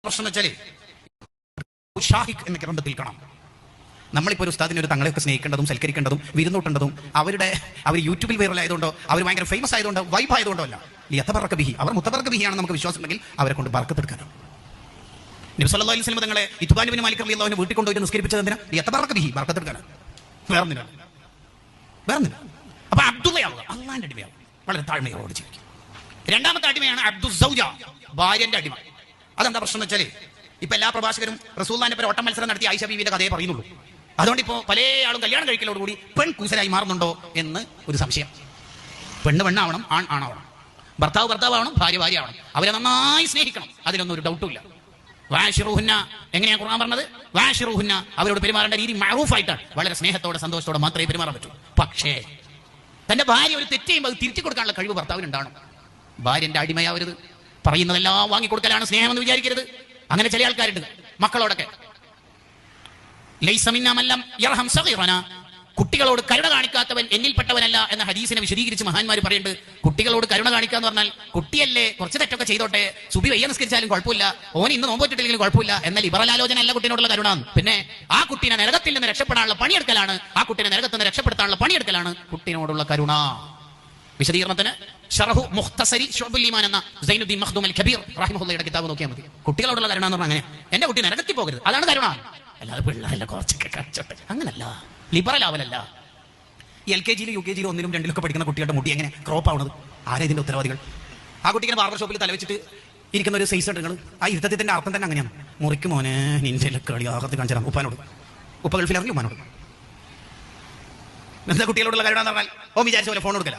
പ്രശ്നം വെച്ചാല് ഷാഹിഖ് എന്ന ഗ്രന്ഥത്തിൽ കാണാം. നമ്മളിപ്പോൾ ഒരു ഉസ്താദിനെ ഒരു തങ്ങളെയൊക്കെ സ്നേഹിക്കേണ്ടതും സൽക്കരിക്കേണ്ടതും വിരുന്നൂട്ടേണ്ടതും അവർ യൂട്യൂബിൽ വൈറലായതുകൊണ്ടോ അവർ ഭയങ്കര ഫേമസ് ആയതുകൊണ്ടോ വൈബ് ആയതുകൊണ്ടോ അല്ല. ലിയതബറക ബിഹി, അവർ മുതബറക ബിഹിയാണെന്ന് നമുക്ക് വിശ്വാസം ഉണ്ടെങ്കിൽ അവരെ കൊണ്ട് ബർക്കത്തെടുക്കാനാണ്. നബി സല്ലല്ലാഹു അലൈഹി വസല്ലം തങ്ങളെ ഇത്ബാൻ ഇബ്നു മാലിക് റളിയല്ലാഹു അൻഹു വീട്ടിൽ കൊണ്ടുപോയി നിസ്കരിപ്പിച്ചത് എന്തിനാ? ലിയതബറക ബിഹി, ബർക്കത്തെടുക്കാനാണ്. വേറൊന്നില്ല. അപ്പൊ അബ്ദുള്ളയാവുക, അള്ളാന്റെ അടിമയാവുക, വളരെ താഴ്മയോട് ജീവിക്കും. രണ്ടാമത്തെ അടിമയാണ് അബ്ദു സൗജ, ഭാര്യന്റെ അടിമ. അതെന്താ പ്രശ്നം എന്ന് വെച്ചാല് ഇപ്പൊ എല്ലാ പ്രഭാഷകരും റസൂലുള്ളാഹിന്റെ പേര് ഓട്ടം മത്സരം നടത്തി ആയിഷ ബീവിയുടെ കഥയെ പറയുന്നുള്ളൂ. അതുകൊണ്ട് ഇപ്പോൾ പല ആളും കല്യാണം കഴിക്കലോടുകൂടി പെൺ കൂസലായി മാറുന്നുണ്ടോ എന്ന് ഒരു സംശയം. പെണ്ണ് പെണ്ണാവണം, ആൺ ആണാവണം, ഭർത്താവ് ഭർത്താവണം, ഭാര്യ ഭാര്യ ആവണം. അവരെ നന്നായി സ്നേഹിക്കണം, അതിലൊന്നും ഒരു ഡൗട്ടും ഇല്ല. വാഷിറുഹുന്ന, എങ്ങനെയാണ് ഖുർആൻ പറഞ്ഞത്? വാഷിറുഹുന്ന, അവരോട് പെരുമാറേണ്ട രീതി മഅറൂഫായിട്ടാണ്, വളരെ സ്നേഹത്തോടെ സന്തോഷത്തോടെ മാത്രമേ പെരുമാറാൻ പറ്റൂ. പക്ഷേ തന്റെ ഭാര്യ ഒരു തെറ്റ് ചെയ്യുമ്പോൾ അത് തിരിച്ചു കൊടുക്കാനുള്ള കഴിവ് ഭർത്താവിനുണ്ടാവണം. ഭാര്യന്റെ അടിമയാവരുത്. പറയുന്നതെല്ലാം വാങ്ങിക്കൊടുക്കലാണ് സ്നേഹമെന്ന് വിചാരിക്കരുത്. അങ്ങനെ ചില ആൾക്കാരുണ്ട് മക്കളോടൊക്കെ. ലൈസ മിന്നാ മൻ ലം യർഹം സഗീറനാ, കുട്ടികളോട് കരുണ കാണിക്കാത്തവൻ എന്നിൽപ്പെട്ടവനല്ല എന്ന ഹദീസിനെ വിശദീകരിച്ച് മഹാന്മാർ പറയുന്നുണ്ട്. കുട്ടികളോട് കരുണ കാണിക്കാന്ന് പറഞ്ഞാൽ കുട്ടിയല്ലേ, കുറച്ച് തെറ്റൊക്കെ ചെയ്തോട്ടെ, സുബി വയ്യ നിസ്കരിച്ചാലും കുഴപ്പമില്ല, ഓന് ഇന്ന് നോമ്പോറ്റിട്ടില്ലെങ്കിലും കുഴപ്പമില്ല, എന്നാൽ ലിബറലാലോചന അല്ല കുട്ടിയോടുള്ള കരുണ. പിന്നെ ആ കുട്ടീനെ നരകത്തിൽ നിന്ന് രക്ഷപ്പെടാനുള്ള പണിയെടുക്കലാണ്, ആ കുട്ടീനെ നരകത്തിൽ നിന്ന് രക്ഷപ്പെടുത്താനുള്ള പണിയെടുക്കലാണ് കുട്ടിയോടുള്ള കരുണ. വിശദീകരണത്തിന് ഷറഹു മുഖ്തസരി ശുഅബുൽ ഈമാൻ എന്ന സൈനുദ്ദീൻ മഖ്ദൂം അൽ കബീർ റഹിമഹുള്ളയുടെ കിതാബ് നോക്കിയാൽ മതി. കുട്ടികളോടുള്ള കരുണ എന്ന് പറഞ്ഞാൽ അങ്ങനെ, എന്റെ കുട്ടി നരകത്തിൽ പോകരുത്, അതാണ് കരുണ. അല്ലാതെ പിള്ളേരല്ല കുറച്ചൊക്കെ കഴിച്ചോട്ടെ, അങ്ങനല്ല, ലിബറൽ ആവലല്ല. LKG UKG 1 2 പഠിക്കുന്ന കുട്ടികളുടെ മുടി എങ്ങനെ ക്രോപ്പ് ആവുന്നത്? ആരാ ഇതിന്റെ ഉത്തരവാദികൾ? ആ കുട്ടിക്ക് ബാർബർ ഷോപ്പിൽ തലവെച്ചിട്ട് ഇരിക്കുന്ന ഒരു സൈസ് ഉണ്ട്. നിങ്ങൾ ആ ഇരുത്തത്തിന്റെ അർത്ഥം തന്നെ അങ്ങനെയാണ്. മുറിക്ക് മോനെ നിന്റെ കളി ആകത്ത് കാണിച്ചാൽ ഉപ്പാനോട്, ഉപ്പ ഗൾഫിൽ ഇറങ്ങി ഉമ്മാനോട്. എന്താ കുട്ടികളോടുള്ള കരുണ എന്ന് പറഞ്ഞാൽ ഓൻ വിചാരിച്ച പോലെ ഫോൺ കൊടുക്കല,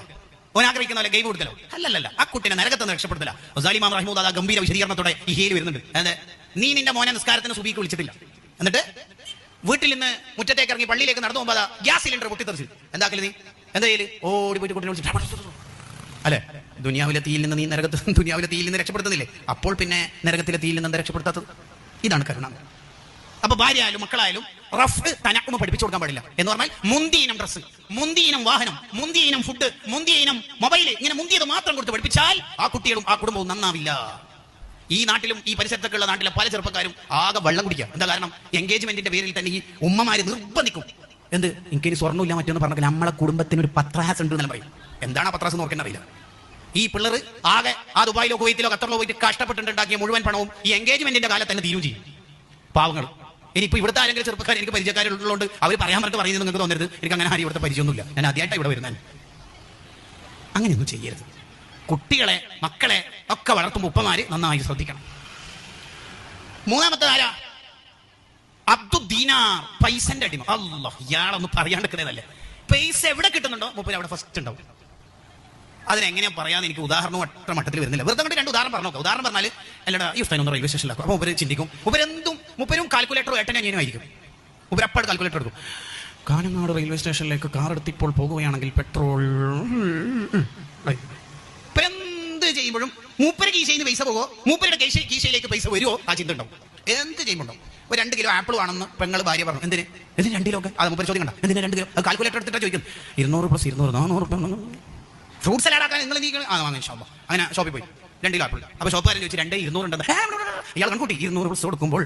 ഓൻ ആഗ്രഹിക്കുന്ന പോലെ ഗെയിം കൊടുക്കലോ? അല്ലല്ല, ആ കുട്ടിനെ നരകത്തൊന്നും രക്ഷപ്പെടുത്തില്ല. ഗസാലി ഇമാം റഹിമഹുല്ലാഹ് ഗംഭീര വിശദീകരണത്തോടെ ഈ ഹേല് വരുന്നുണ്ട്. അതായത് നീ നിന്റെ മോനെ നിസ്കാരത്തിന് സുബഹിക്ക് വിളിച്ചിട്ടില്ല, എന്നിട്ട് വീട്ടിൽ നിന്ന് മുറ്റത്തേക്ക് ഇറങ്ങി പള്ളിയിലേക്ക് നടന്നു പോകുമ്പോൾ ഗ്യാസ് സിലിണ്ടർ പൊട്ടിത്തെറിച്ച് എന്താക്കല്? നീ എന്താ ചെയ്യല്? ഓടി പോയിട്ട് കുട്ടിനെ വിളിച്ചിട്ട് അല്ലെ, ദുനിയാവിലെ തീയിൽ നിന്ന് നീ ദുനിയാവിലെ തീയിൽ നിന്ന് രക്ഷപ്പെടുത്തുന്നില്ലേ, അപ്പോൾ പിന്നെ നരകത്തിലെ തീയിൽ നിന്ന് രക്ഷപ്പെടുത്താത്തത്? ഇതാണ് കരുണ. അപ്പൊ ഭാര്യ ആയാലും മക്കളായാലും റഫ് തനക്കുമ പഠിപ്പിച്ചു കൊടുക്കാൻ പാടില്ല. എന്ന് പറഞ്ഞാൽ മുന്തിയിനം ഡ്രസ്സ്, മുന്തിയിനം വാഹനം, മുന്തിയിനം ഫുഡ്, മുന്തിയിനം മൊബൈൽ, ഇങ്ങനെ മുന്തിയത് മാത്രം കൊടുത്ത് പഠിപ്പിച്ചാൽ ആ കുട്ടികളും ആ കുടുംബവും നന്നാവില്ല. ഈ നാട്ടിലും ഈ പരിസരത്തൊക്കെ ഉള്ള നാട്ടിലെ പല ചെറുപ്പക്കാരും ആകെ വെള്ളം കുടിക്കുക. എന്താ കാരണം? എൻഗേജ്മെന്റിന്റെ പേരിൽ തന്നെ ഈ ഉമ്മമാര് നിർബന്ധിക്കും. എന്ത്, എനിക്കിനി സ്വർണ്ണമില്ല മറ്റൊന്ന് പറഞ്ഞാൽ നമ്മളെ കുടുംബത്തിന് ഒരു പത്രാസ് ഉണ്ട് എന്ന് പറയും. എന്താണ് പത്രാസ് എന്ന് നോക്കാൻ അറിയില്ല. ഈ പിള്ളേർ ആകെ ആ ദുബായിലോ കുവൈത്തിലോ ഖത്തറിലോ പോയിട്ട് കഷ്ടപ്പെട്ടുണ്ടാക്കിയ മുഴുവൻ പണവും ഈ എൻഗേജ്മെന്റിന്റെ കാലത്ത് തന്നെ തീരും ചെയ്യും പാവങ്ങൾ. ഇനിയിപ്പോ ഇവിടുത്തെ ആരെങ്കിലും ചെറുപ്പക്കാർ എനിക്ക് പരിചയക്കാരുള്ളതുകൊണ്ട് അവർ പറയാൻ പറഞ്ഞിട്ട് പറയുന്നത് നിങ്ങൾക്ക് തോന്നരുത്, എനിക്ക് അങ്ങനെ ആരും ഇവിടുത്തെ പരിചയമൊന്നുമില്ല, ഞാൻ ആദ്യമായിട്ടാണ് ഇവിടെ വരുന്നത്. അങ്ങനെയൊന്നും ചെയ്യരുത്. കുട്ടികളെ മക്കളെ ഒക്കെ വളർത്തുമ്പോൾ ഉപ്പമാര് നന്നായി ശ്രദ്ധിക്കണം. മൂന്നാമത്തെ ആരാ? അബ്ദു ദീനാർ, പൈസന്റെ അടിമ. അല്ലാഹ്, ഇയാളൊന്നും പറയാണ്ടിരിക്കുന്നതല്ലേ. പൈസ എവിടെ കിട്ടുന്നുണ്ടോ മൂപ്പര് അവിടെ ഫസ്റ്റ് ഉണ്ടാവും. അതിനെങ്ങനെയാ പറയാന്ന് എനിക്ക് ഉദാഹരണം അത്ര മട്ടത്തിൽ വരുന്നില്ല. വെറുതെ കൊണ്ട് 2 ഉദാഹരണം പറഞ്ഞു നോക്കാം. ഉദാഹരണം പറഞ്ഞാൽ അല്ലടാ ഈ ഉസ്താദിനൊന്നും റെയിൽവേ സ്റ്റേഷനിലാക്കും. അപ്പോൾ മുപ്പര് ചിന്തിക്കും, മുപ്പരും കാൽക്കുലേറ്ററും ഏട്ടനെ അനിയനുമായിരിക്കും. മുപ്പരപ്പാട് കാൽക്കുലേറ്റർ എടുക്കും. കാനങ്ങാട് റെയിൽവേ സ്റ്റേഷനിലേക്ക് കാർ എടുത്തിപ്പോൾ പോകുകയാണെങ്കിൽ പെട്രോൾ എന്ത് ചെയ്യുമ്പോഴും മൂപ്പര് കീശയിൽ നിന്ന് പൈസ പോകുമോ, മൂപ്പരുടെ കീശയിലേക്ക് പൈസ വരുമോ, ആ ചിന്ത ഉണ്ടാവും. എന്ത് ചെയ്യുമ്പോണ്ടോ? ഒരു 2 കിലോ ആപ്പിൾ വേണമെന്ന് പെങ്ങൾ ഭാര്യ പറഞ്ഞു. എന്തിന് 2 കിലോ ഒക്കെ? അത് മൂപ്പര് ചോദ്യം കണ്ട, എന്തിന് 2 കിലോ? അത് കാൽക്കുലേറ്റർ എടുത്തിട്ട് ചോദിക്കും. 200 + 200 400 ഫ്രൂട്ട് സലാഡ് ആക്കാൻ നിങ്ങൾ വാങ്ങി ഷോപ്പ്. അങ്ങനെ ഷോപ്പിൽ പോയി 2 കിലോ ആപ്പിൾ. അപ്പൊ ഷോപ്പുകാരൻ ചോദിച്ചു 2 200 ഉണ്ടെന്ന്. ഇയാൾ കൺകൂട്ടി 200 കൊടുക്കുമ്പോൾ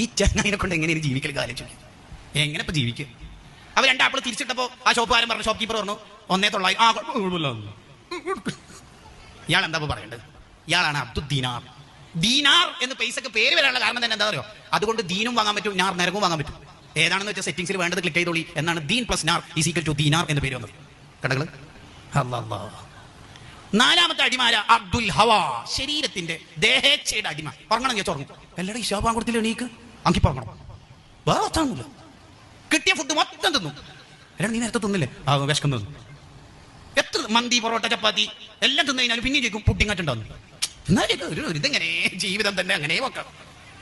ഈ ചെന്നൈനെ കൊണ്ട് എങ്ങനെ ജീവിക്കൽ കാര്യം ചോദിക്കും. എങ്ങനെ ഇപ്പൊ ജീവിക്കുക? അവർ 2 ആപ്പിൾ തിരിച്ചിട്ടപ്പോ ആ ഷോപ്പുകാരൻ പറഞ്ഞു, ഷോപ്പ് കീപ്പർ പറഞ്ഞു 1.9. ഇയാൾ എന്താ പറയേണ്ടത്? ഇയാളാണ് അബ്ദു ദീനാർ. ദീനാർ എന്ന് പൈസക്ക് പേര് വരാനുള്ള കാരണം തന്നെ എന്താ പറയുക? അതുകൊണ്ട് ദീനും വാങ്ങാൻ പറ്റും, നാർ നരകവും വാങ്ങാൻ പറ്റും. ഏതാണെന്ന് വെച്ചാൽ സെറ്റിംഗ്സിൽ വേണ്ടത് ക്ലിക്ക് ചെയ്തോളി എന്നാണ് ദീൻ + നാർ = ദീനാർ എന്ന് പേര് വന്നത്. കടകള്. നാലാമത്തെ അടിമാര അബ്ദുൽ ഹവാ, ശരീരത്തിന്റെ ദേഹേച്ഛയുടെ അടിമ. ഉറങ്ങണം ഞാൻ ഉറങ്ങും. എല്ലാവരും ഈ ശോഭാൻ കൊടുത്തില്ല, എണീക്ക് അങ്കിപ്പ് ഉറങ്ങണം. വേറെ ഒത്താണില്ല. കിട്ടിയ ഫുഡ് മൊത്തം തിന്നു. എല്ലാവരും നീ നേരത്തെ തിന്നില്ലേ? ആ വിശക്കുന്നു. എത്ര മന്തി പൊറോട്ട ചപ്പാത്തി എല്ലാം തിന്നു കഴിഞ്ഞാലും പിന്നെ ചോദിക്കും പുട്ടിങ്ങാറ്റുണ്ടാവുന്നു. ഇതെങ്ങനെ ജീവിതം തന്നെ അങ്ങനെ വെക്കാം.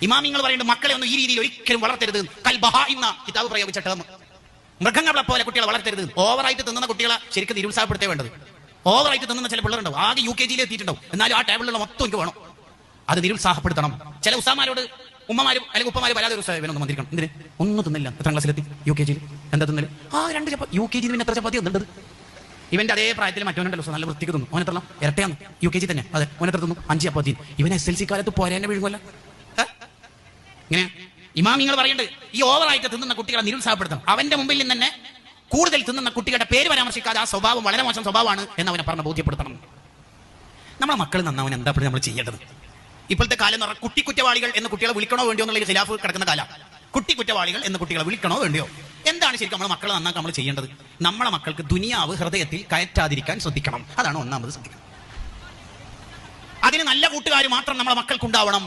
ഇമാമിങ്ങൾ പറയുന്നത് മക്കളെ ഒന്നും ഈ രീതിയിൽ ഒരിക്കലും വളർത്തരുത്. കൽബഹ എന്ന കിതാബ് പ്രയോഗിച്ച ടേം. മൃഗങ്ങളെ പോലെ കുട്ടികളെ വളർത്തരുത്. ഓവറായിട്ട് തിന്നുന്ന കുട്ടികളെ ശരിക്കും നിരുത്സാഹപ്പെടുത്തേ വേണ്ടത്. ഓവറായിട്ട് തിന്നുന്ന ചില പിള്ളേരുണ്ടാവും, ആകെ UKG എത്തിയിട്ടുണ്ടാവും, എന്നാലും ആ ടേബിളിലുള്ള മൊത്തം എനിക്ക് വേണം. അത് നിരുത്സാഹപ്പെടുത്തണം. ചില ഉസ്താമാരോട് ഉമ്മമാരും അല്ലെങ്കിൽ ഉപ്പമാരും വരാതെ ഒരു ഇവനൊന്നും വന്നിരിക്കണം. എന്തിന്? ഒന്നും തിന്നില്ല. എത്രാം ക്ലാസ്സിലെത്തി? UKG. എന്താ തിന്നല്? 2 ചപ്പാത്തി. UKG പിന്നെ എത്ര ചപ്പാത്തി വന്നിട്ടത്? ഇവന്റെ അതേ പ്രായത്തിൽ മറ്റവനുണ്ടല്ലോ, നല്ല വൃത്തിക്ക് തിന്നു. ഓനെത്രണം? ഇരട്ടയാണ്. UKG തന്നെ. അതെ, ഓനെത്ര തിന്നു? 5 ചപ്പാത്തി. ഇവൻ SLC കാലത്ത് പോരാനെ വിഴുങ്ങല്ല. ഇങ്ങനെ ഇമാമിങ്ങൾ പറയുന്നുണ്ട്, ഈ ഓവറായിട്ട് തിന്നുന്ന കുട്ടികളെ നിരുത്സാഹപ്പെടുത്തണം. അവന്റെ മുമ്പിൽ നിന്ന് തന്നെ കൂടുതൽ തിന്നുന്ന കുട്ടികളുടെ പേര് പരാമർശിക്കാതെ ആ സ്വഭാവം വളരെ മോശം സ്വഭാവമാണ് എന്ന് അവനെ പറഞ്ഞ് ബോധ്യപ്പെടുത്തണം. നമ്മളെ മക്കൾ നന്നാവൻ എന്താ നമ്മൾ ചെയ്യേണ്ടത്? ഇപ്പോഴത്തെ കാലം എന്ന് പറഞ്ഞാൽ കുട്ടി കുറ്റവാളികൾ എന്ന് കുട്ടികളെ വിളിക്കണോ വേണ്ടിയോ എന്നുള്ള ഖിലാഫ് കിടക്കുന്ന കാലം. കുട്ടി കുറ്റവാളികൾ എന്ന് കുട്ടികളെ വിളിക്കണോ വേണ്ടിയോ? എന്താണ് ശരിക്കും നമ്മളെ മക്കളെ നന്നാക്കാൻ നമ്മൾ ചെയ്യേണ്ടത്? നമ്മളെ മക്കൾക്ക് ദുനിയാവ് ഹൃദയത്തിൽ കയറ്റാതിരിക്കാൻ ശ്രദ്ധിക്കണം. അതാണ് ഒന്നാമത് ശ്രദ്ധിക്കണം. അതിന് നല്ല കൂട്ടുകാർ മാത്രം നമ്മളെ മക്കൾക്കുണ്ടാവണം.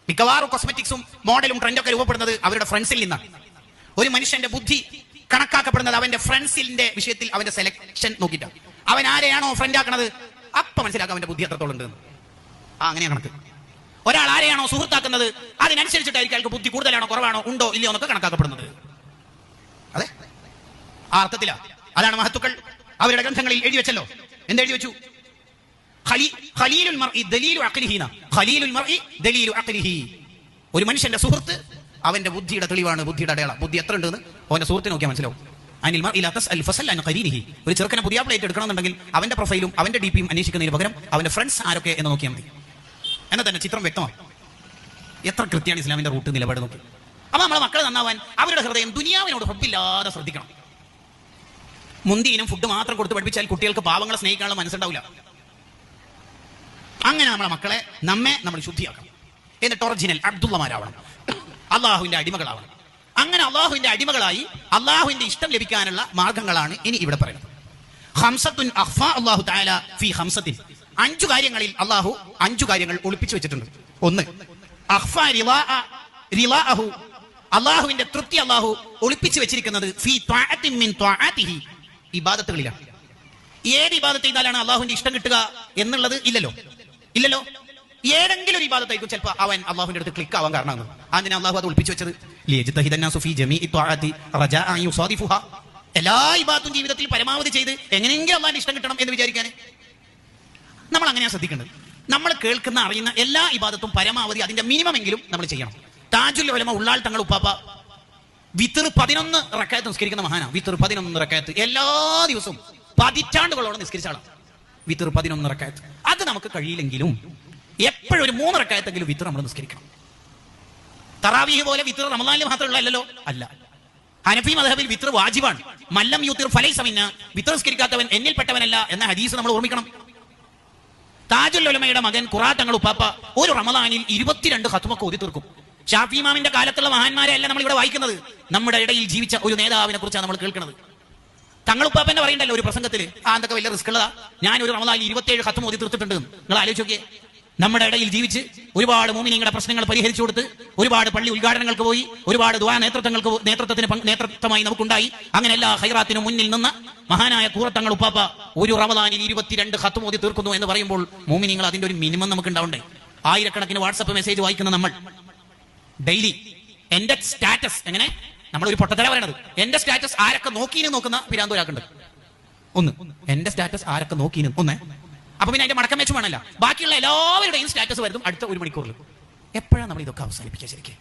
മിക്കവാറും കോസ്മെറ്റിക്സും മോഡലും ട്രെൻഡൊക്കെ രൂപപ്പെടുന്നത് അവരുടെ ഫ്രണ്ട്സിൽ നിന്നാണ്. ഒരു മനുഷ്യന്റെ ബുദ്ധി കണക്കാക്കപ്പെടുന്നത് അവന്റെ ഫ്രണ്ട്സിന്റെ വിഷയത്തിൽ അവന്റെ സെലക്ഷൻ നോക്കിയിട്ടാണ്. അവൻ ആരെയാണോ ഫ്രണ്ട് ആക്കണത് അപ്പൊ മനസ്സിലാക്കാം അവന്റെ ബുദ്ധി എത്രത്തോളം ഉണ്ട്. അങ്ങനെ കണക്ക്. ഒരാൾ ആരെയാണോ സുഹൃത്താക്കുന്നത് അതിനനുസരിച്ചിട്ടായിരിക്കും അയാൾക്ക് ബുദ്ധി കൂടുതലാണോ കുറവാണോ ഉണ്ടോ ഇല്ലയോ എന്നൊക്കെ കണക്കാക്കപ്പെടുന്നത്. അതെ, ആ അർത്ഥത്തിലാ. അതാണ് മഹത്തുക്കൾ അവരുടെ ഗ്രന്ഥങ്ങളിൽ എഴുതി വെച്ചല്ലോ. എന്തെഴുതി വെച്ചു? ഒരു മനുഷ്യന്റെ സുഹൃത്ത് അവന്റെ ബുദ്ധിയുടെ തെളിവാണ്, ബുദ്ധിയുടെ അടയാളം. ബുദ്ധി എത്ര ഉണ്ടെന്ന് അവന്റെ സുഹൃത്തിനെ നോക്കിയാൽ മനസ്സിലാവും. ഒരു ചെറുക്കനെ പുതിയ പ്ലേറ്റ് എടുക്കണമെന്നുണ്ടെങ്കിൽ അവന്റെ പ്രൊഫൈലും അവന്റെ ഡിപിയും അന്വേഷിക്കുന്നതിന് പകരം അവന്റെ ഫ്രണ്ട്സ് ആരൊക്കെ എന്ന് നോക്കിയാൽ മതി. എന്നാൽ തന്നെ ചിത്രം വ്യക്തമാണ്. എത്ര കൃത്യമാണ് ഇസ്ലാമിന്റെ റൂട്ട് നിലപാട് നോക്കി. അപ്പൊ നമ്മളെ മക്കൾ നന്നാവാൻ അവരുടെ ഹൃദയം ദുനിയാവിനോട് ഹബ്ബില്ലാതെ ശ്രദ്ധിക്കണം. മുന്തിയിനും ഫുഡ് മാത്രം കൊടുത്ത് പഠിപ്പിച്ചാൽ കുട്ടികൾക്ക് പാവങ്ങളെ സ്നേഹിക്കാനുള്ള മനസ്സുണ്ടാവില്ല. അങ്ങനെ നമ്മളെ മക്കളെ നമ്മൾ ശുദ്ധിയാക്കണം. എന്നിട്ട് ഒറിജിനൽ അബ്ദുള്ളമാരാവണം, അള്ളാഹുവിന്റെ അടിമകളാവണം. അങ്ങനെ അള്ളാഹുവിന്റെ അടിമകളായി അള്ളാഹുവിന്റെ ഇഷ്ടം ലഭിക്കാനുള്ള മാർഗങ്ങളാണ് ഇനി ഇവിടെ പറയുന്നത്. ഖംസത്തുൻ അഖ്ഫാ അല്ലാഹു തആല ഫീ ഖംസത്തിൻ. 5 കാര്യങ്ങളിൽ അള്ളാഹു 5 കാര്യങ്ങൾ ഒളിപ്പിച്ചു വെച്ചിട്ടുണ്ട്. 1, അഖ്ഫാ റിളാഅഹു, അള്ളാഹുവിന്റെ തൃപ്തി അള്ളാഹു ഒളിപ്പിച്ചു വെച്ചിരിക്കുന്നത് ഫീ ത്വഅത്തിൻ മിൻ ത്വഅതിഹി, ഇബാദത്തുകളിലാണ്. ഏത് ഇബാദത്ത് ചെയ്താലാണ് അള്ളാഹുവിന്റെ ഇഷ്ടം കിട്ടുക എന്നുള്ളത് ഇല്ലല്ലോ. ഏതെങ്കിലും ഒരു ഇബാദത്തായിരിക്കും ചിലപ്പോൾ അവൻ അള്ളാഹുവിന്റെ അടുത്ത് ക്ലിക്ക് ആവാൻ കാരണമാണ്. അതിന് അള്ളാഹു അത് ഒളിപ്പിച്ചു വെച്ചത്. എല്ലാ ഇബാദത്തും ജീവിതത്തിൽ പരമാവധി ചെയ്ത് എങ്ങനെയെങ്കിലും അള്ളാഹിന്റെ ഇഷ്ടം കിട്ടണം എന്ന് വിചാരിക്കാൻ നമ്മൾ അങ്ങനെയാണ് ശ്രദ്ധിക്കേണ്ടത്. നമ്മൾ കേൾക്കുന്ന അറിയുന്ന എല്ലാ ഇബാദത്തും പരമാവധി അതിന്റെ മിനിമം എങ്കിലും നമ്മൾ ചെയ്യണം. താജുൽ ഉലമ ഉള്ളാൾ തങ്ങൾ ഉപ്പാപ്പ വിത്ർ 11 റക്അത്ത് നിസ്കരിക്കുന്ന മഹാനാ. വിത്ർ 11 റക്അത്ത് എല്ലാ ദിവസവും പതിറ്റാണ്ടുകളോടെ നിസ്കരിച്ച ആളാണ്. വിത്ർ 11 റക്അത്ത്. അത് നമുക്ക് കഴിയില്ലെങ്കിലും എപ്പോഴും ഒരു 3 റക്അത്തെങ്കിലും വിത്ർ നമ്മൾ നിസ്കരിക്കണം. തറാവീഹ് പോലെ വിത്ർ റമദാനിൽ മാത്രമുള്ള അല്ലല്ലോ, അല്ല. ഹനഫി മദ്ഹബിൽ വിത്ർ വാജിബാണ്. മല്ലം യുത്തിർ ഫലൈസ മിന്നാ, വിത്ർ നിസ്കരിക്കാത്തവൻ എന്നിൽപ്പെട്ടവനല്ല എന്ന ഹദീസ് നമ്മൾ ഓർമ്മിക്കണം. താജുൽ ഉലമയുടെ മകൻ ഖുറാ തങ്ങൾ ഉപ്പാപ്പ ഒരു റമദാനിൽ 22 ഖത്മൊക്കെ ഓതി തീർക്കും. ഷാഫി ഇമാമിന്റെ കാലത്തുള്ള മഹാന്മാരെ അല്ല നമ്മൾ ഇവിടെ വായിക്കുന്നത്, നമ്മുടെ ഇടയിൽ ജീവിച്ച ഒരു നേതാവിനെ കുറിച്ചാണ് നമ്മൾ കേൾക്കുന്നത്. തങ്ങളുപ്പാപ്പന്റെ പറയണ്ടല്ലോ ഒരു പ്രസംഗത്തിൽ, എന്തൊക്കെ വലിയ റിസ്ക് ഉള്ളതാ, ഞാൻ ഒരു റമദാനിൽ 27 ഖത്മ ഓതി തീർത്തിട്ടുണ്ട്. നിങ്ങൾ ആലോചിച്ച് നോക്കിയേ. നമ്മുടെ ഇടയിൽ ജീവിച്ച് ഒരുപാട് മുഅ്മിനീങ്ങളുടെ പ്രശ്നങ്ങൾ പരിഹരിച്ചു കൊടുത്ത്, ഒരുപാട് പള്ളി ഉദ്ഘാടനങ്ങൾക്ക് പോയി, ഒരുപാട് ദുആ നേതൃത്വമായി നമുക്കുണ്ടായി. അങ്ങനെ എല്ലാ ഖൈറാത്തിനും മുന്നിൽ നിന്ന് മഹാനായ ഖുറത്തങ്ങൾ ഉപ്പാപ്പ ഒരു റമദാനിൽ 22 ഖത്മ ഓതി തീർക്കുന്നു എന്ന് പറയുമ്പോൾ മുഅ്മിനീങ്ങൾ അതിന്റെ ഒരു മിനിമം നമുക്ക് ഉണ്ടാവണ്ടേ? ആയിരക്കണക്കിന് വാട്സപ്പ് മെസ്സേജ് വായിക്കുന്ന നമ്മൾ ഡെയിലി എന്റെ സ്റ്റാറ്റസ്, എങ്ങനെ നമ്മളൊരു പൊട്ടത്തര പറയണത്, എന്റെ സ്റ്റാറ്റസ് ആരൊക്കെ നോക്കീന്ന് നോക്കുന്ന പിരാന്തോരാക്കുണ്ട്. 1, എന്റെ സ്റ്റാറ്റസ് ആരൊക്കെ നോക്കീന്ന് 1. അപ്പൊ പിന്നെ അതിന്റെ മടക്കം വെച്ച് വേണമല്ല, ബാക്കിയുള്ള എല്ലാവരുടെയും സ്റ്റാറ്റസ് വരുന്നു അടുത്ത 1 മണിക്കൂറിൽ. എപ്പോഴാണ് നമ്മൾ ഇതൊക്കെ അവസാനിപ്പിക്കുക? ശരിക്കും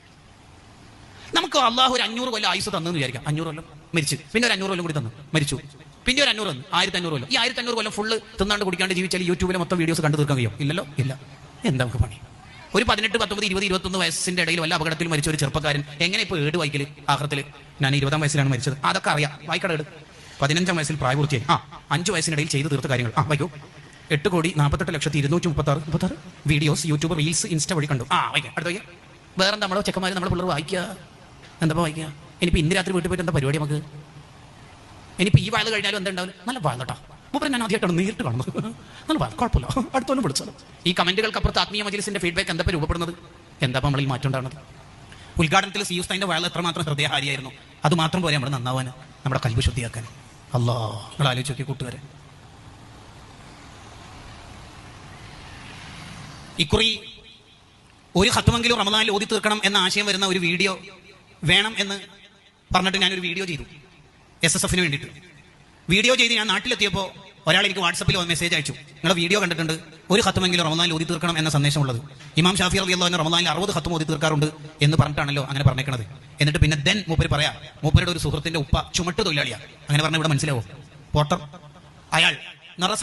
നമുക്ക് അള്ളാഹു ഒരു 500 കൊല്ലം ആയുസ് തന്നെന്ന് വിചാരിക്കാം. 500 കൊല്ലം മരിച്ചു, പിന്നെ ഒരു 500 കൊല്ലം കൂടി തന്നു, മരിച്ചു, പിന്നെ ഒരു 500 വന്നു, 1500 കൊല്ലം. ഈ 1500 കൊല്ലം ഫുള്ള് തിന്നാണ്ട് കുടിക്കാണ്ട് ജീവിച്ചാൽ യൂട്യൂബിലെ മൊത്തം വീഡിയോസ് കണ്ടു തീർക്കാൻ കഴിയും? ഇല്ലല്ലോ, ഇല്ല. എന്താ നമുക്ക് പണി? ഒരു 18, 19, 20, 21 വയസ്സിന്റെ ഇടയിൽ വല്ല അപകടത്തിൽ മരിച്ച ഒരു ചെറുപ്പക്കാരൻ എങ്ങനെ ഇപ്പോൾ ഏട് വായിക്കല്? ആഖിറത്തില് ഞാൻ 20-ാം വയസ്സിലാണ് മരിച്ചത്, അതൊക്കെ അറിയാം, വായിക്കട ഏട്. 15-ാം വയസ്സിൽ പ്രായപൂർത്തിയായി, 5 വയസ്സിനിടയിൽ ചെയ്തു തീർത്ത കാര്യങ്ങൾ വായിക്കൂ. 8,48,236 വീഡിയോസ് യൂട്യൂബ് റീൽസ് ഇൻസ്റ്റ വഴി കണ്ടു. വായിക്കാം. അടുത്ത വായിക്കാം. വേറെന്താ നമ്മളോ ചെക്കന്മാർ നമ്മളെ പിള്ളേർ വായിക്കുക? എന്താ വായിക്കുക? ഇനിയിപ്പോൾ ഇന്ന് രാത്രി വീട്ടിൽ പോയിട്ട് എന്താ പരിപാടി നമുക്ക്? ഇനിയിപ്പോൾ ഈ വാഴ കഴിഞ്ഞാലും എന്താ ഉണ്ടാവില്ല? നല്ല വാഴട്ടോ മൂപ്പര് ഞാൻ ആദ്യമായിട്ടാണ് നേരിട്ട് കാണുന്നത്. നല്ല വാഴ, കുഴപ്പമില്ല, അടുത്തൊന്നും വിളിച്ചാലും. ഈ കമന്റുകൾക്കപ്പുറത്ത് ആത്മീയ മജ്‌ലിസിന്റെ ഫീഡ്ബാക്ക് എന്താ രൂപപ്പെടുന്നത്? എന്താ നമ്മളിൽ മാറ്റം ഉണ്ടാകുന്നത്? ഉദ്ഘാടനത്തിൽ സി ഉസ്താദിന്റെ വാഴ എത്രമാത്രം ഹൃദയഹാരിയായിരുന്നു. അത് മാത്രം പോലെ നമ്മൾ നന്നാവാൻ, നമ്മുടെ കൽബ് ശുദ്ധിയാക്കാൻ. അല്ലാ, നിങ്ങൾ ആലോചിച്ച് നോക്കി കൂട്ടുകാരെ. ഇക്കുറി ഒരു ഖത്മെങ്കിലും റമദാനിൽ ഓതി തീർക്കണം എന്ന ആശയം വരുന്ന ഒരു വീഡിയോ വേണം എന്ന് പറഞ്ഞിട്ട് ഞാനൊരു വീഡിയോ ചെയ്തു SSF വേണ്ടിയിട്ട്. വീഡിയോ ചെയ്ത് ഞാൻ നാട്ടിലെത്തിയപ്പോൾ ഒരാൾ എനിക്ക് വാട്സപ്പിൽ മെസ്സേജ് അയച്ചു, നിങ്ങളുടെ വീഡിയോ കണ്ടിട്ടുണ്ട്, ഒരു ഖത്മെങ്കിലും റമദാനിൽ ഓതി തീർക്കണം എന്ന സന്ദേശമുള്ളത്. ഇമാം ഷാഫി റളിയല്ലാഹു അൻഹു റമദാനിൽ 60 ഖത്മ ഓതി തീർക്കാറുണ്ട് എന്ന് പറഞ്ഞിട്ടാണല്ലോ അങ്ങനെ പറഞ്ഞേക്കണത്. എന്നിട്ട് പിന്നെ മൂപ്പര് പറയാ, മൂപ്പരുടെ ഒരു സുഹൃത്തിന്റെ ഉപ്പ ചുമട്ട് തൊഴിലാളിയാണ്. അങ്ങനെ പറഞ്ഞാൽ ഇവിടെ മനസ്സിലാവോ? പോട്ടർ. അയാൾ എന്ന് പറഞ്ഞാൽ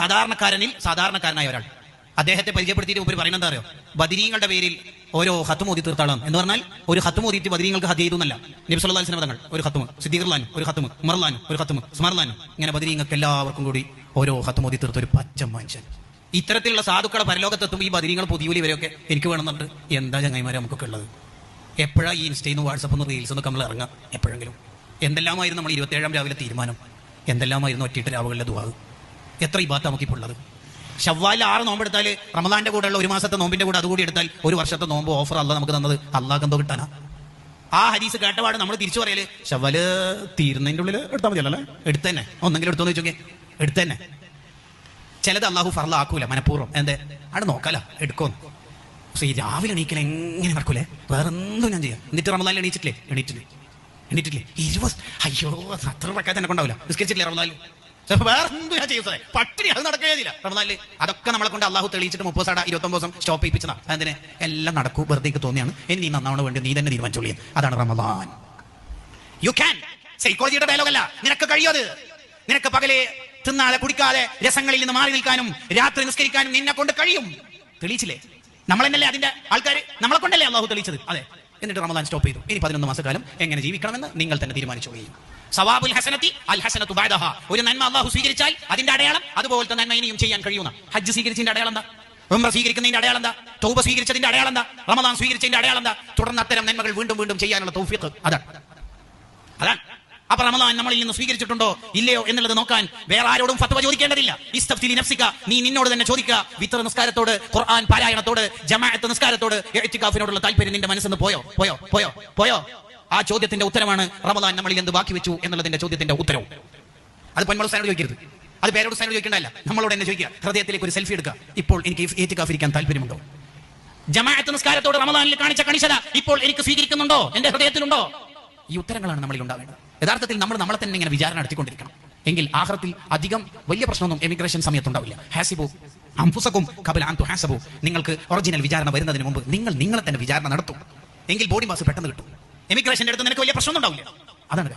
സാധാരണക്കാരനായ ഒരാൾ. അദ്ദേഹത്തെ പരിചയപ്പെടുത്തിയിട്ട് ഉപരി പറയുന്നത് എന്താ അറിയോ? ബദരീങ്ങളുടെ പേരിൽ ഓരോ ഹത്തും ഓതി തീർത്താളാണ് എന്ന് പറഞ്ഞാൽ ഒരു ഹത്തും ഓതിയിട്ട് ബദരീങ്ങൾക്ക് ഹദ് ചെയ്തു എന്നല്ല. നബി സല്ലല്ലാഹു അലൈഹി വസല്ലം തങ്ങൾ ഒരു ഹത്തും, സിദ്ദീഖുല്ലാൻ ഒരു ഹത്തും, ഉമർലാൻ ഒരു ഹത്തും, ഉസ്മാൻലാൻ, ഇങ്ങനെ ബദരീങ്ങൾക്ക് എല്ലാവർക്കും കൂടി ഓരോ ഹത്തും ഓതി തീർത്ത ഒരു പച്ച മനുഷ്യൻ. ഇത്തരത്തിലുള്ള സാധുക്കളെ പരലോകത്തെത്തുമ്പോൾ ഈ ബദരീങ്ങൾ പുതിയൂലി വരെയൊക്കെ എനിക്ക് വേണമെന്നുണ്ട്. എന്താ ചങ്ങായിമാരെ നമുക്കൊക്കെ ഉള്ളത്? എപ്പോഴാണ് ഈ ഇൻസ്റ്റയിൽ നിന്ന് വാട്സപ്പ് നിന്ന് റീൽസ് എന്നൊക്കെ നമ്മൾ ഇറങ്ങാം? എപ്പോഴെങ്കിലും എന്തെല്ലാമായിരുന്നു നമ്മൾ 27 രാവിലെ തീരുമാനം, എന്തെല്ലാമായിരുന്നു ഒറ്റയിട്ട് രാവുകളിലെ ദുആ. എത്ര ഇബാദത്ത് നമുക്കിപ്പോൾ ഉള്ളത്. ശവ്വാലിൽ 6 നോമ്പെടുത്താൽ റമദാന്റെ കൂടെയുള്ള 1 മാസത്തെ നോമ്പിന്റെ കൂടെ അതുകൂടി എടുത്താൽ 1 വർഷത്തെ നോമ്പ് ഓഫർ അല്ല നമുക്ക് തന്നത്. അള്ളാഹ് എന്തോ കിട്ടാനാ? ആ ഹദീസ് കേട്ടപാട് നമ്മൾ തിരിച്ചു പറയല് ശവ്വാല് തീരുന്നതിന്റെ ഉള്ളിൽ എടുത്താൽ മതിയല്ലേ? എടുത്തന്നെ ഒന്നെങ്കിലും എടുത്തോന്ന് വെച്ചോക്കെ എടുത്തന്നെ. ചിലത് അള്ളാഹു ഫർള ആക്കൂല മനഃപൂർവ്വം. എന്തേ അവിടെ നോക്കാലോ എടുക്കോന്ന്. പക്ഷെ ഈ രാവിലെ എണീക്കല എങ്ങനെ നടക്കൂലേ? വേറെ എന്തും ഞാൻ ചെയ്യാം. എന്നിട്ട് റമദാനിൽ എണീറ്റില്ലേ? എണീറ്റില്ലേ 20 അയ്യോ അത്ര വെക്കാൻ തന്നെ കൊണ്ടാവില്ല. നിസ്കരിച്ചിട്ടില്ലേ റമദാനിൽ? വേറെ എന്തും ഞാൻ ചെയ്യും സാറേ. പട്ടിണി അത് നടക്കുകയില്ല റമദാനിൽ. അതൊക്കെ നമ്മളെ കൊണ്ട് അള്ളാഹു തെളിയിച്ചിട്ട് 30 29 ദിവസം സ്റ്റോപ്പ് ചെയ്യിപ്പിച്ചതാണ്. അതിനെ എല്ലാം നടക്കൂ, വെറുതെ തോന്നിയാണ്. ഇനി നീ നന്നാവണ വേണ്ടി നീ തന്നെ തീരുമാനിച്ചോളിയും. അതാണ് റമദാൻ. You can. സൈക്കോളജിയുടെ ഡയലോഗല്ല. നിനക്ക് കഴിയത്. നിനക്ക് പകലെ തിന്നാതെ കുടിക്കാതെ രസങ്ങളിൽ നിന്ന് മാറി നിൽക്കാനും രാത്രി നിസ്കരിക്കാനും നിന്നെ കൊണ്ട് കഴിയും. തെളിയിച്ചില്ലേ? നമ്മൾ തന്നെയല്ലേ അതിന്റെ ആൾക്കാർ? നമ്മളെ കൊണ്ടല്ലേ അള്ളാഹു തെളിയിച്ചത്? അതെ. എന്നിട്ട് റമദാൻ സ്റ്റോപ്പ് ചെയ്തു. ഇനി 11 മാസക്കാലം എങ്ങനെ ജീവിക്കണമെന്ന് നിങ്ങൾ തന്നെ തീരുമാനിച്ചോളിയും. സവാബുൽ ഹസനത്തി അൽ ഹസനത്തു ബഅദഹാ. ഒരു നന്മ അള്ളാഹു സ്വീകരിച്ചാൽ അതിന്റെ അടയാളം അതുപോലത്തെ നന്മ ഇനിയും ചെയ്യാൻ കഴിയുന്ന. ഹജ്ജ് സ്വീകരിച്ചതിന്റെ അടയാളം എന്താ? ഉംറ സ്വീകരിക്കുന്നതിന്റെ അടയാളം എന്താ? തൗബ സ്വീകരിച്ചതിന്റെ അടയാളം എന്താ? റമദാൻ സ്വീകരിച്ചതിന്റെ അടയാളം എന്താ? തുടർന്ന് അത്തരം നന്മകൾ വീണ്ടും വീണ്ടും ചെയ്യാനുള്ള തൗഫീഖ്. അതാണ്. അപ്പൊ റമദാൻ നമ്മളിൽ നിന്ന് സ്വീകരിച്ചിട്ടുണ്ടോ ഇല്ലയോ എന്നുള്ളത് നോക്കാൻ വേറെ ആരോടും ഫത്വ ചോദിക്കേണ്ടതില്ല. ഇസ്തഫ്തി നഫ്സിക. നീ നിന്നോട് തന്നെ ചോദിക്കുക. വിത്ർ നിസ്കാരത്തോട്, ഖുർആൻ പാരായണത്തോട്, ജമാഅത്ത് നിസ്കാരത്തോട്, ഇഅ്തികാഫിനോടുള്ള താല്പര്യം നിന്റെ മനസ്സിന്ന് പോയോ? ആ ചോദ്യത്തിന്റെ ഉത്തരമാണ് റമദാൻ നമ്മളിൽ എന്ത് ബാക്കി വെച്ചു എന്നുള്ളതിന്റെ ചോദ്യത്തിന്റെ ഉത്തരവും. അത് പൊന്മളസ്ഥാനോട് ചോദിക്കരുത്. അത് പേരോട് സ്ഥാനോട് ചോദിക്കേണ്ടതല്ല. നമ്മളോട് തന്നെ ചോദിക്കുക. ഹൃദയത്തിലേക്ക് ഒരു സെൽഫി എടുക്കുക. ഇപ്പോൾ എനിക്ക് ഇഅ്തികാഫിരിക്കാൻ താല്പര്യമുണ്ടോ? ജമാഅത്ത് നിസ്കാരത്തോട് റമദാനിൽ കാണിച്ച കണിശത ഇപ്പോൾ എനിക്ക് സ്വീകരിക്കുന്നുണ്ടോ? എന്റെ ഹൃദയത്തിലുണ്ടോ? ഈ ഉത്തരങ്ങളാണ് നമ്മളിൽ ഉണ്ടാവേണ്ടത്. യഥാർത്ഥത്തിൽ നമ്മൾ നമ്മളെ തന്നെ ഇങ്ങനെ വിചാരണ നടത്തിക്കൊണ്ടിരിക്കണം. എങ്കിൽ ആഖിറത്തിൽ അധികം വലിയ പ്രശ്നമൊന്നും എമിഗ്രേഷൻ സമയത്തുണ്ടാവില്ല. ഹാസിബു അൻഫുസകും ഖബല അൻ തുഹാസബു. നിങ്ങൾക്ക് ഒറിജിനൽ വിചാരണ വരുന്നതിന് മുമ്പ് നിങ്ങൾ നിങ്ങളെ തന്നെ വിചാരണ നടത്തും. എങ്കിൽ ബോഡി മാസ് പെട്ടെന്ന് കിട്ടും. എമിഗ്രേഷന്റെ അടുത്ത് നിനക്ക് വലിയ പ്രശ്നമൊന്നും ഉണ്ടാവില്ല. അതാണ്.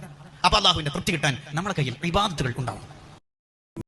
അപ്പൊ അള്ളാഹുവിന്റെ തൃപ്തി കിട്ടാൻ നമ്മുടെ കയ്യിൽ ഇബാദത്തുകൾ ഉണ്ടാവും.